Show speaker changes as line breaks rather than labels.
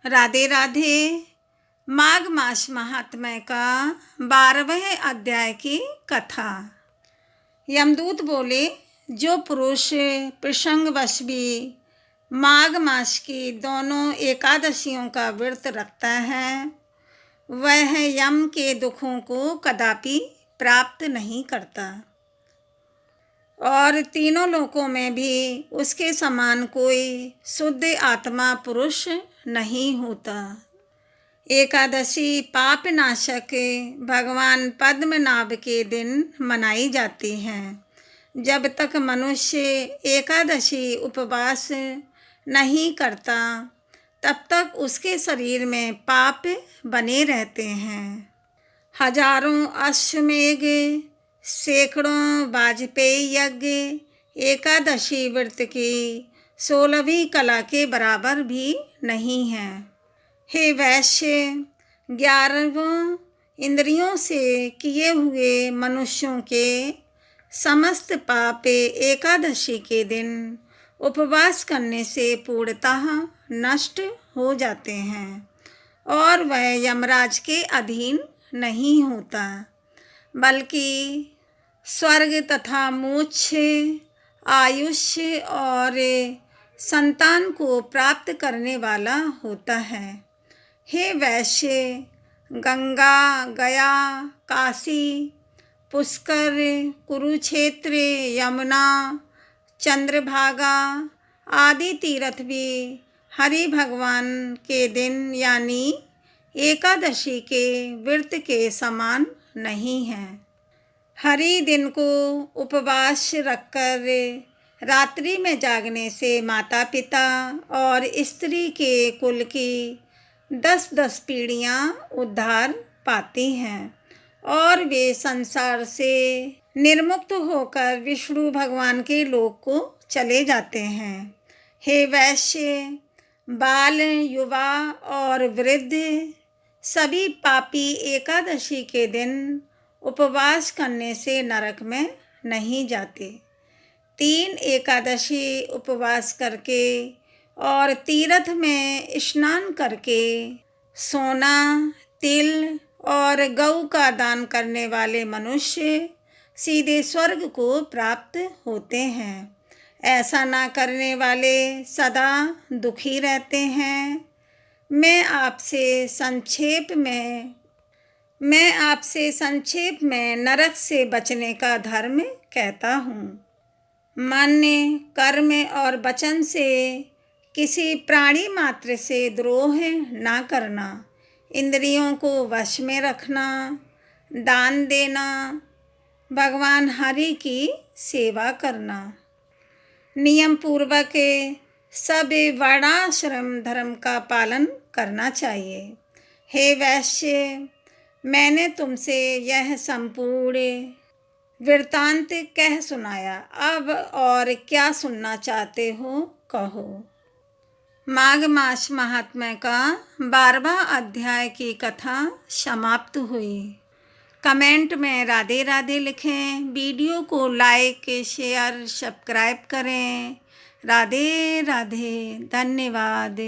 राधे राधे। माघ मास महात्म्य का 12वें अध्याय की कथा। यमदूत बोले, जो पुरुष प्रसंगवश भी माघ मास की दोनों एकादशियों का व्रत रखता है, वह यम के दुखों को कदापि प्राप्त नहीं करता और तीनों लोकों में भी उसके समान कोई शुद्ध आत्मा पुरुष नहीं होता। एकादशी पाप नाशक भगवान पद्मनाभ के दिन मनाई जाती है। जब तक मनुष्य एकादशी उपवास नहीं करता, तब तक उसके शरीर में पाप बने रहते हैं। हजारों अश्वमेघ, सैकड़ों वाजपेयी यज्ञ एकादशी व्रत की 16वीं कला के बराबर भी नहीं है। हे वैश्य, 11 इंद्रियों से किए हुए मनुष्यों के समस्त पाप एकादशी के दिन उपवास करने से पूर्णतः नष्ट हो जाते हैं और वह यमराज के अधीन नहीं होता, बल्कि स्वर्ग तथा मोक्ष, आयुष्य और संतान को प्राप्त करने वाला होता है। हे वैश्य, गंगा, गया, काशी, पुष्कर, कुरुक्षेत्र, यमुना, चंद्रभागा आदि तीर्थ भी हरि भगवान के दिन यानी एकादशी के व्रत के समान नहीं है। हरि दिन को उपवास रखकर रात्रि में जागने से माता पिता और स्त्री के कुल की 10-10 पीढ़ियाँ उद्धार पाती हैं और वे संसार से निर्मुक्त होकर विष्णु भगवान के लोक को चले जाते हैं। हे वैश्य, बाल, युवा और वृद्ध सभी पापी एकादशी के दिन उपवास करने से नरक में नहीं जाते। 3 एकादशी उपवास करके और तीर्थ में स्नान करके सोना, तिल और गऊ का दान करने वाले मनुष्य सीधे स्वर्ग को प्राप्त होते हैं। ऐसा ना करने वाले सदा दुखी रहते हैं। मैं आपसे संक्षेप में नरक से बचने का धर्म कहता हूँ। मन, कर्म और वचन से किसी प्राणी मात्र से द्रोह ना करना, इंद्रियों को वश में रखना, दान देना, भगवान हरि की सेवा करना, नियम पूर्वक सब वर्णाश्रम धर्म का पालन करना चाहिए। हे वैश्य, मैंने तुमसे यह संपूर्ण वृत्तांत कह सुनाया। अब और क्या सुनना चाहते हो, कहो। माघ मास महात्म्य का 12वां अध्याय की कथा समाप्त हुई। कमेंट में राधे राधे लिखें। वीडियो को लाइक, शेयर, सब्सक्राइब करें। राधे राधे। धन्यवाद।